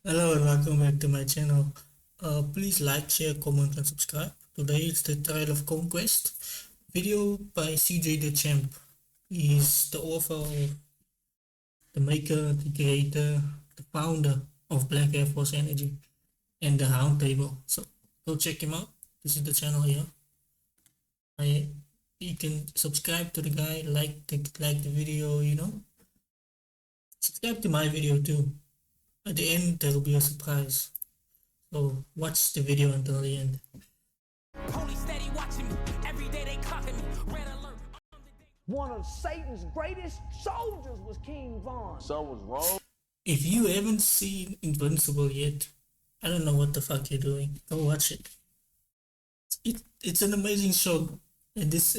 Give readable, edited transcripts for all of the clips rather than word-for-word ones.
Hello and welcome back to my channel. Please like, share, comment and subscribe. Today it's the Trial of Conquest video by CJ the Champ. He's the author, the maker, the creator, the founder of Black Air Force Energy and the Round Table. So go check him out. This is the channel here. You can subscribe to the guy, like the video, Subscribe to my video too. At the end there will be a surprise. So watch the video until the end. Police steady watching me. Every day they clocking me. Red alert. One of Satan's greatest soldiers was King Von. Something was wrong. If you haven't seen Invincible yet, I don't know what the fuck you're doing. Go watch it. It's an amazing show, and this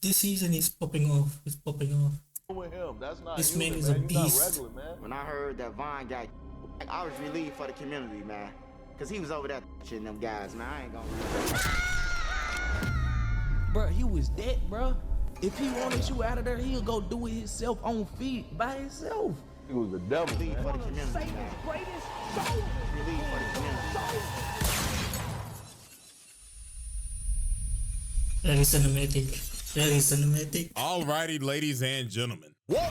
season is popping off. It's popping off. With him. That's not This human, man is a He's not beast. regular, man. When I heard that Vaughn got, I was relieved for the community, man. Cause he was over there shitting them guys, man. I ain't gonna. Bro, he was dead, bro. If he wanted you out of there, he'll go do it himself on feet by himself. He was the devil, Relieved man. for the One of community, Satan's man. greatest soldiers. Relieved for the community. Very cinematic. Very cinematic. Alrighty, ladies and gentlemen. Welcome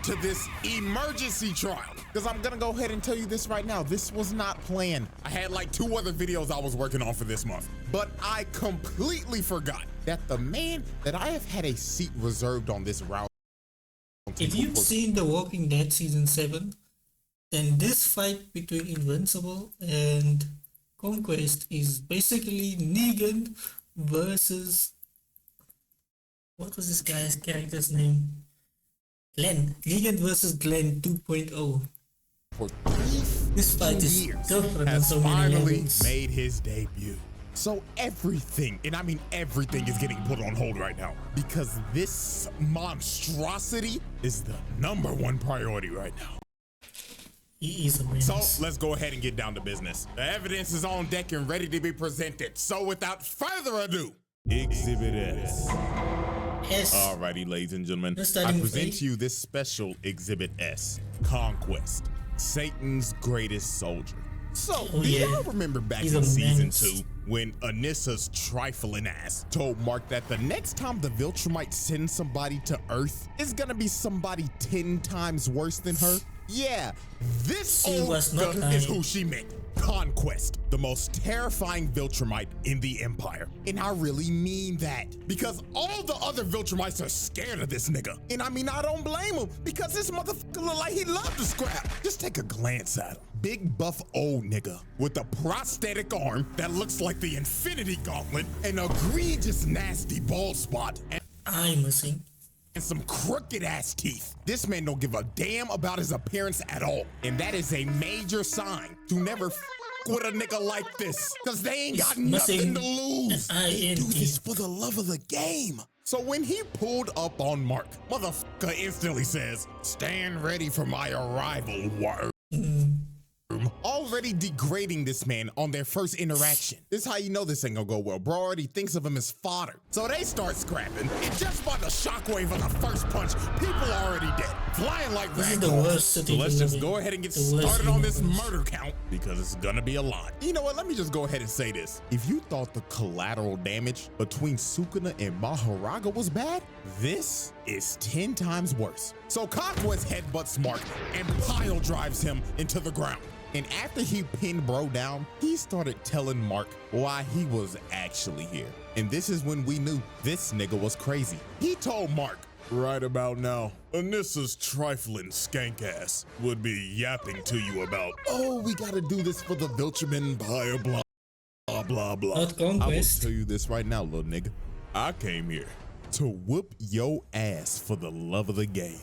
to this emergency trial. Because I'm gonna go ahead and tell you this right now. This was not planned. I had like 2 other videos I was working on for this month. But I completely forgot that the man that I have had a seat reserved on this round. If you've seen The Walking Dead season 7, then this fight between Invincible and Conquest is basically Negan versus, what was this guy's character's name? Glenn. Negan versus Glenn 2.0. For This fight is years different on has so many finally levels. made his debut. So everything, and I mean everything, is getting put on hold right now because this monstrosity is the #1 priority right now. He is a menace. So let's go ahead and get down to business. The evidence is on deck and ready to be presented. So without further ado, Exhibit S. S. Alrighty, ladies and gentlemen, Let's I start in present with to you this special Exhibit S, Conquest, Satan's greatest soldier. So, Oh, do yeah. y'all remember back He's in a season menace. 2 when Anissa's trifling ass told Mark that the next time the Viltrumite sends somebody to Earth, it's gonna be somebody 10 times worse than her? Yeah, this She old was not fuck is lying. who she meant. Conquest, the most terrifying Viltrumite in the Empire. And I really mean that. Because all the other Viltrumites are scared of this nigga. And I mean, I don't blame him, because this motherfucker look like he loved to scrap. Just take a glance at him. Big buff old nigga with a prosthetic arm that looks like the Infinity Gauntlet, an egregious nasty bald spot, I'm missing. and some crooked ass teeth. This man don't give a damn about his appearance at all. And that is a major sign to never with a nigga like this. Cause they ain't got He's nothing missing to lose. an eye They in do this teeth. for the love of the game. So when he pulled up on Mark, motherfucker instantly says, "Stand ready for my arrival, worm." Already degrading this man on their first interaction. This is how you know this ain't gonna go well. Bro already thinks of him as fodder. So they start scrapping, and just by the shockwave of the first punch, people are already dead, flying like This is the ragdolls. worst So city let's to just live in. go ahead and get The worst started on this universe. murder count, because it's gonna be a lot. You know what, let me just go ahead and say this. If you thought the collateral damage between Sukuna and Maharaga was bad, this is 10 times worse. So Conquest headbutts Mark and pile drives him into the ground. And after he pinned bro down, he started telling Mark why he was actually here. And this is when we knew this nigga was crazy. He told Mark, "Right about now, Anissa's trifling skank ass would be yapping to you about, oh, we gotta do this for the Viltrum Empire, blah, blah, blah, blah." Not I will Conquest. tell you this right now, little nigga. I came here to whoop your ass for the love of the game.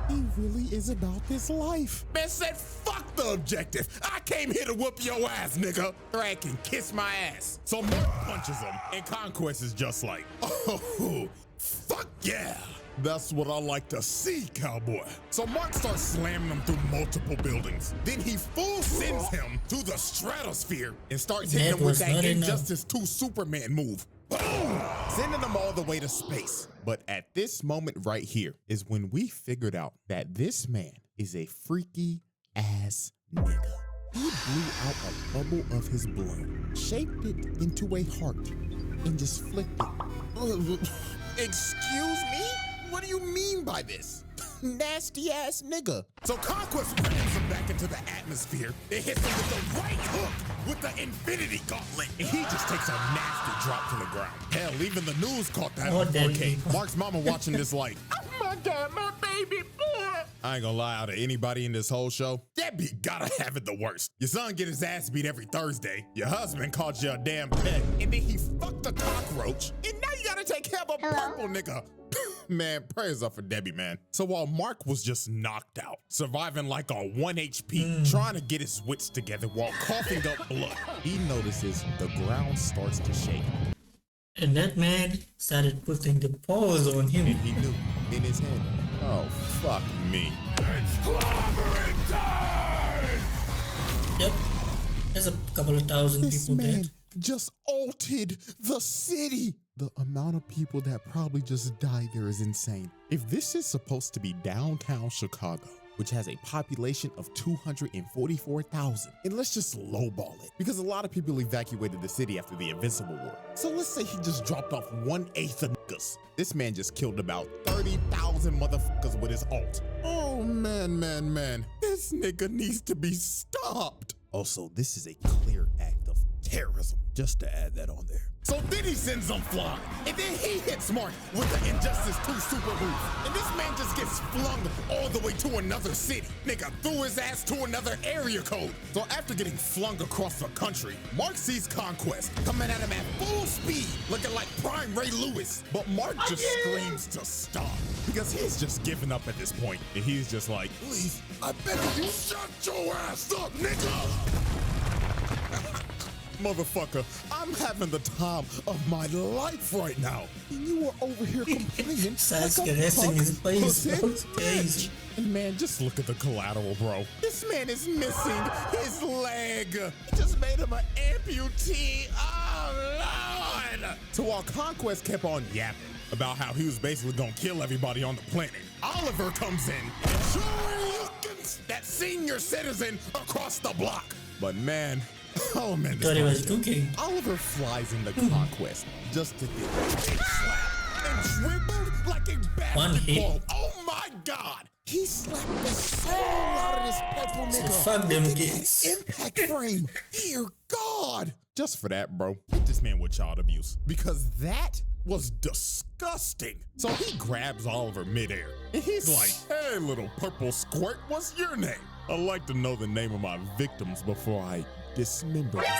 He really is about this life. Man said, fuck the objective. I came here to whoop your ass, nigga. Drag can kiss my ass. So Mark punches him, and Conquest is just like, oh, fuck yeah. That's what I like to see, cowboy. So Mark starts slamming him through multiple buildings. Then he full sends him to the stratosphere and starts hitting That him with was that not enough. Injustice 2 Superman move. Boom! Sending them all the way to space. But at this moment right here is when we figured out that this man is a freaky ass nigga. He blew out a bubble of his blood, shaped it into a heart, and just flicked it. Excuse me? What do you mean by this? Nasty ass nigga. So Conquest rams him back into the atmosphere. It hits him with the right hook with the infinity gauntlet. And he just takes a nasty drop to the ground. Hell, even the news caught that on 4K. Mark's mama watching this like, oh my God, my baby boy. I ain't gonna lie, out of anybody in this whole show, that beat gotta have it the worst. Your son get his ass beat every Thursday. Your husband called you a damn pet. And then he fucked a cockroach. And now you gotta take care of a purple nigga. Man, prayers up for Debbie, man. So while Mark was just knocked out, surviving like a 1 HP, trying to get his wits together while coughing up blood, he notices the ground starts to shake. And that man started putting the paws on him. And he knew in his head, oh, fuck me. It's clobbering time! Yep. There's a couple of thousand people dead. Just altered the city. The amount of people that probably just died there is insane. If this is supposed to be downtown Chicago, which has a population of 244,000, and let's just lowball it, because a lot of people evacuated the city after the Invincible War. So let's say he just dropped off 1/8 of niggas. This man just killed about 30,000 motherfuckers with his ult. Oh man. This nigga needs to be stopped. Also, this is a clear act of terrorism, just to add that on there. So then he sends them flying, and then he hits Mark with the Injustice 2 super move, and this man just gets flung all the way to another city. Nigga threw his ass to another area code. So after getting flung across the country, Mark sees Conquest coming at him at full speed, looking like prime Ray Lewis. But Mark just screams to stop, because he's just giving up at this point, and he's just like, please, I beg you, shut your ass up, nigga! Motherfucker, I'm having the time of my life right now. And you are over here complaining. Starts caressing his face. That's crazy. And man, just look at the collateral, bro. This man is missing his leg. He just made him an amputee. Oh, Lord. So while Conquest kept on yapping about how he was basically gonna kill everybody on the planet, Oliver comes in and shuriken that senior citizen across the block. But man, oh man, Thought he was cooking. Oliver flies into Conquest just to get a big slap and dribbled like a basketball. Oh my God! He slapped the soul out of this purple nigga. Fuck them kids. Impact frame. Dear God! Just for that, bro, hit this man with child abuse, because that was disgusting. So he grabs Oliver midair and he's like, "Hey, little purple squirt, what's your name? I'd like to know the name of my victims before I dismember them."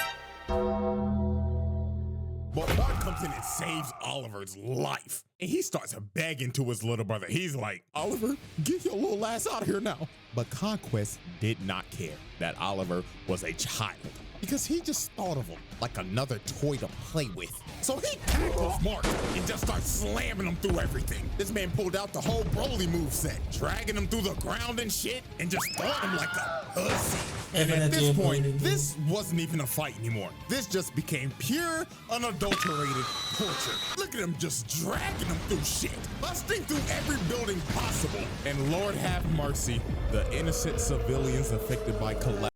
But Mark comes in and saves Oliver's life. And he starts begging to his little brother. He's like, "Oliver, get your little ass out of here now." But Conquest did not care that Oliver was a child, because he just thought of him like another toy to play with. So he tackles Mark and just starts slamming him through everything. This man pulled out the whole Broly moveset, dragging him through the ground and shit, and just throwing him like a pussy. And at this point, this wasn't even a fight anymore. This just became pure, unadulterated torture. Look at him just dragging him through shit, busting through every building possible. And Lord have mercy, the innocent civilians affected by collapse.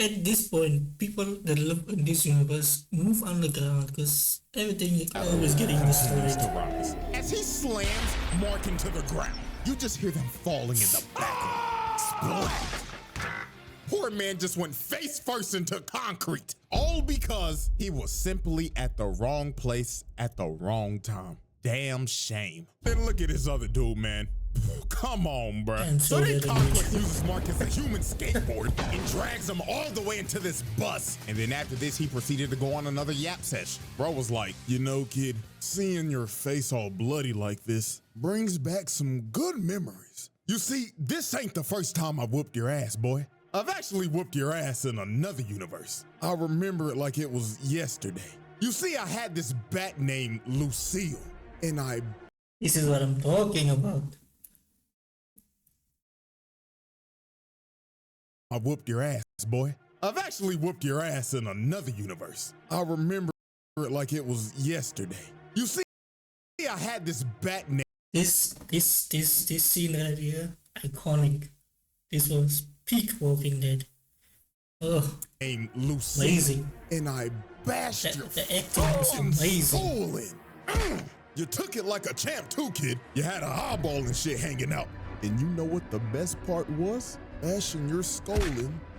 At this point, people that live in this universe move underground because everything is always getting destroyed. As he slams Mark into the ground, you just hear them falling in the background. Splat! Poor man just went face first into concrete, all because he was simply at the wrong place at the wrong time. Damn shame. Then look at his other dude, man. Come on, bruh. So then Conquest uses Mark as a human skateboard and drags him all the way into this bus. And then after this, he proceeded to go on another yap sesh. Bro was like, "You know, kid, seeing your face all bloody like this brings back some good memories. You see, this ain't the first time I whooped your ass, boy. I've actually whooped your ass in another universe. I remember it like it was yesterday. You see, I had this bat named Lucille, and This is what I'm talking about. I whooped your ass, boy. I've actually whooped your ass in another universe. I remember it like it was yesterday. You see, I had this bat name." This scene right here, iconic. This was peak Walking Dead. Oh, Named Lucy, amazing. and I bashed your The acting is fucking amazing. soul in. You took it like a champ too, kid. You had an eyeball and shit hanging out. And you know what the best part was? Bashing your skull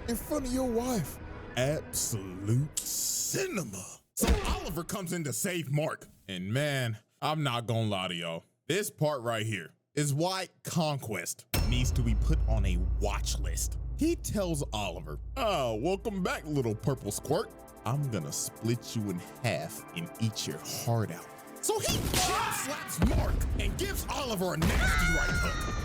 in front of your wife. Absolute cinema. So Oliver comes in to save Mark. And man, I'm not gonna lie to y'all. This part right here is why Conquest needs to be put on a watch list. He tells Oliver, "Oh, welcome back, little purple squirt. I'm gonna split you in half and eat your heart out." So he slaps Mark and gives Oliver a nasty right hook.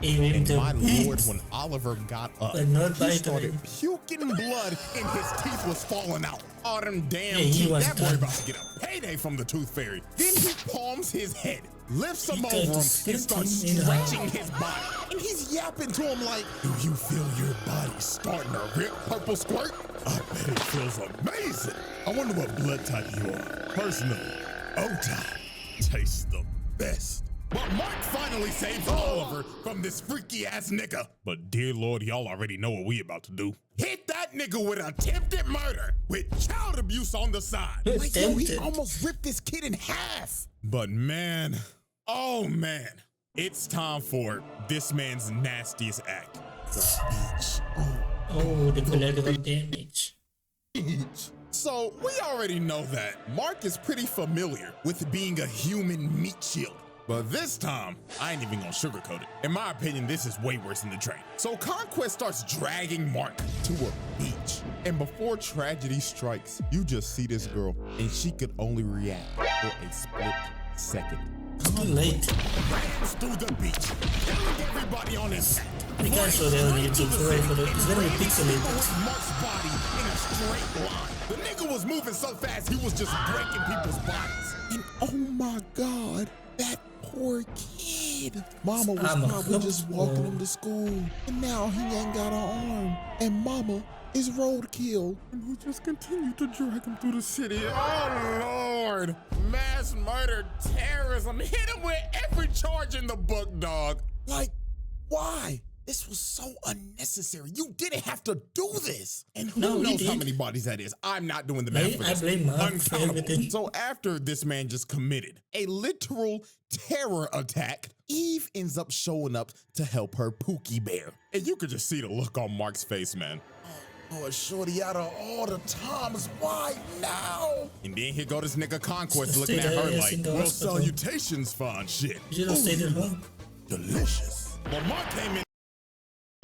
And my lord, when Oliver got up, he started puking blood and his teeth was falling out. All them damn teeth. That boy about to get a payday from the tooth fairy. Then he palms his head, lifts him over him, and starts stretching his body. And he's yapping to him like, "Do you feel your body starting to rip, purple squirt? I bet it feels amazing. I wonder what blood type you are. Personally, O-type tastes the best." But Mark finally saves Oliver from this freaky ass nigga. But dear Lord, y'all already know what we about to do. Hit that nigga with attempted murder with child abuse on the side. Like, yo, he almost ripped this kid in half. But man, oh man, it's time for this man's nastiest act. The speech. Oh, the collateral damage. So we already know that Mark is pretty familiar with being a human meat shield. But this time, I ain't even gonna sugarcoat it. In my opinion, this is way worse than the train. So Conquest starts dragging Mark to a beach. And before tragedy strikes, you just see this girl, and she could only react for a split second. Late. Runs through the beach, killing everybody on his back. You can't show that on YouTube, sorry for that. It's gonna be pixelated. Mark's body in a straight line. The nigga was moving so fast, he was just breaking people's bodies. And oh my God, that poor kid. Mama was probably just walking him to school, and now he ain't got an arm. And mama is roadkill. And we just continue to drag him through the city. Oh Lord. Mass murder, terrorism. Hit him with every charge in the book, dog. Like, why? This was so unnecessary. You didn't have to do this. And who knows how many bodies that is? I'm not doing the math for this. I blame Mark for everything. So after this man just committed a literal terror attack, Eve ends up showing up to help her Pookie Bear. And you could just see the look on Mark's face, man. Oh, shorty, out of all the times, why now? And then here go this nigga Conquest looking at her like, "Well, salutations, fine shit." You don't stay at home. Delicious. But Mark came in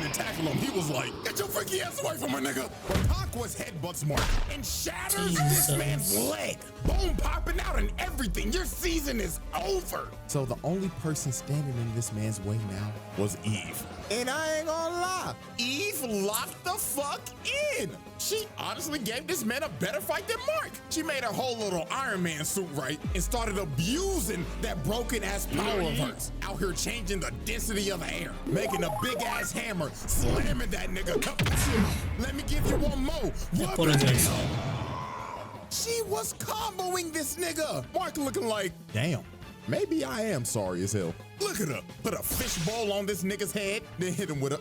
and tackled him. He was like, "Get your freaky ass away from her, nigga." But Conquest headbutts Mark and shatters this man's leg. Bone popping out and everything. Your season is over. So the only person standing in this man's way now was Eve. And I ain't gonna lie, Eve locked the fuck in. She honestly gave this man a better fight than Mark. She made her whole little Iron Man suit right and started abusing that broken ass power of hers. Out here changing the density of the air, making a big ass hammer, slamming that nigga. Let me give you one more. She was comboing this nigga. Mark looking like, damn, maybe I am sorry as hell. Look at her. Put a fishbowl on this nigga's head, then hit him with a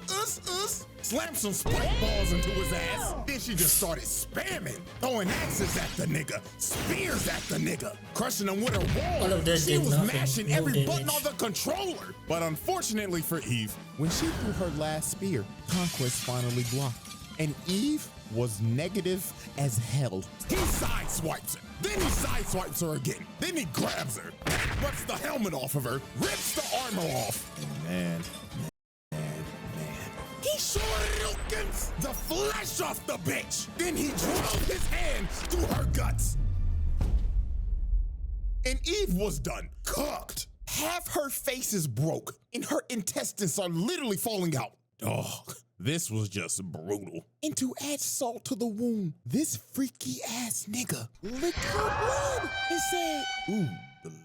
slam some spike balls into his ass. Then she just started spamming, throwing axes at the nigga, spears at the nigga, crushing him with her wall. She was mashing every button on the controller. But unfortunately for Eve, when she threw her last spear, Conquest finally blocked. And Eve was negative as hell. He sideswipes her. Then he sideswipes her again. Then he grabs her, rips the helmet off of her, rips the armor off. And man. He shurikens the flesh off the bitch. Then he drove his hand through her guts. And Eve was done, cooked. Half her face is broke, and her intestines are literally falling out. Dog. This was just brutal. And to add salt to the wound, this freaky ass nigga licked her blood and said, "Ooh,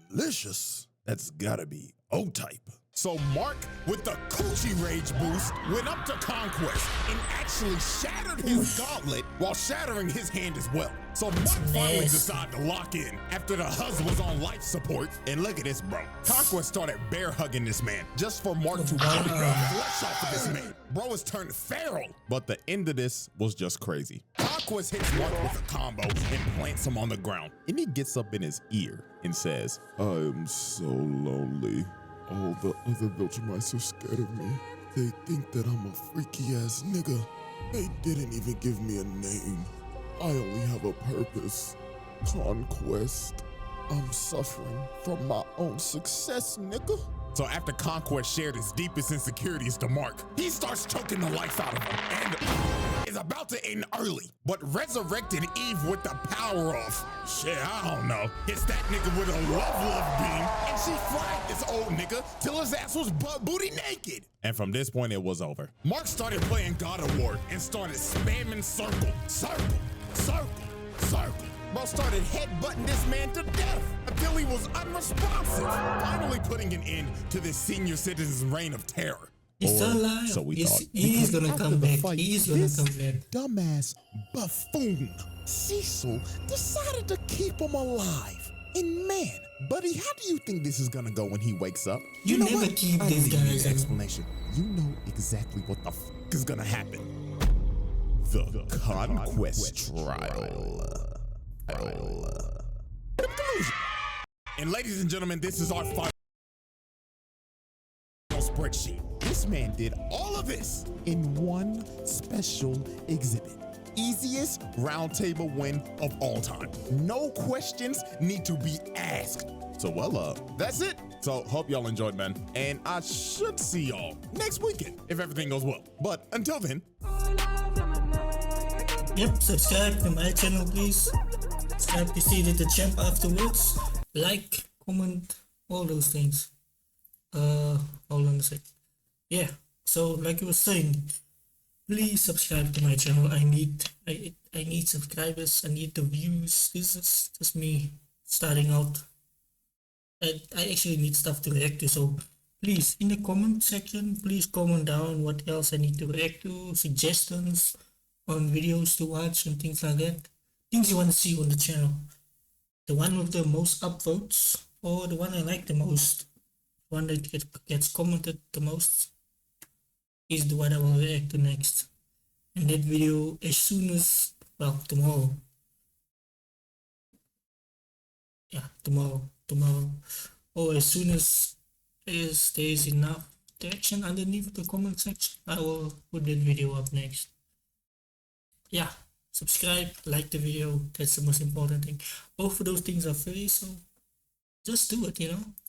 delicious. That's gotta be O-type." So Mark, with the coochie rage boost, went up to Conquest and actually shattered his gauntlet while shattering his hand as well. So Mark finally decided to lock in after the huzz was on life support. And look at this, bro. Conquest started bear hugging this man just for Mark to rip the flesh off of this man. Bro has turned feral. But the end of this was just crazy. Conquest hits Mark with a combo and plants him on the ground. And he gets up in his ear and says, I am so lonely. All the other Viltrumites are scared of me. They think that I'm a freaky ass nigga. They didn't even give me a name. I only have a purpose. Conquest. I'm suffering from my own success, nigga. So after Conquest shared his deepest insecurities to Mark, he starts choking the life out of him and is about to end early, but resurrected Eve with the power of, shit, I don't know, hits that nigga with a love beam, and she flagged this old nigga till his ass was butt booty naked. And from this point, it was over. Mark started playing God of War and started spamming circle, circle, circle, circle. Bro started headbutting this man to death until he was unresponsive, finally putting an end to this senior citizen's reign of terror. He's still alive. So we Yes, thought. he's Because gonna after come the back. fight, He's gonna this come back. dumbass buffoon, Cecil, decided to keep him alive. And man, buddy, how do you think this is gonna go when he wakes up? You know never what? keep I these don't need guys an in- explanation. You know exactly what the fuck is gonna happen. The Conquest Trial. And ladies and gentlemen, this is our final spreadsheet. This man did all of this in one special exhibit. Easiest round table win of all time. No questions need to be asked. So that's it. So hope y'all enjoyed, man. And I should see y'all next weekend if everything goes well. But until then, Yep, subscribe to my channel, please. Subscribe to see the champ afterwards. Like, comment, all those things. Hold on a sec. Yeah, so like I was saying, please subscribe to my channel. I need subscribers. I need the views. This is just me starting out. I actually need stuff to react to. So please, in the comment section, please comment down what else I need to react to, suggestions on videos to watch and things like that. Things you want to see on the channel. The one with the most upvotes, or the one I like the most, one that gets commented the most, is the one I will react to next. And that video as soon as, well, tomorrow. Yeah, tomorrow. Or as soon as there is enough traction underneath the comment section, I will put that video up next. Yeah, subscribe, like the video, that's the most important thing. Both of those things are free, so just do it, you know.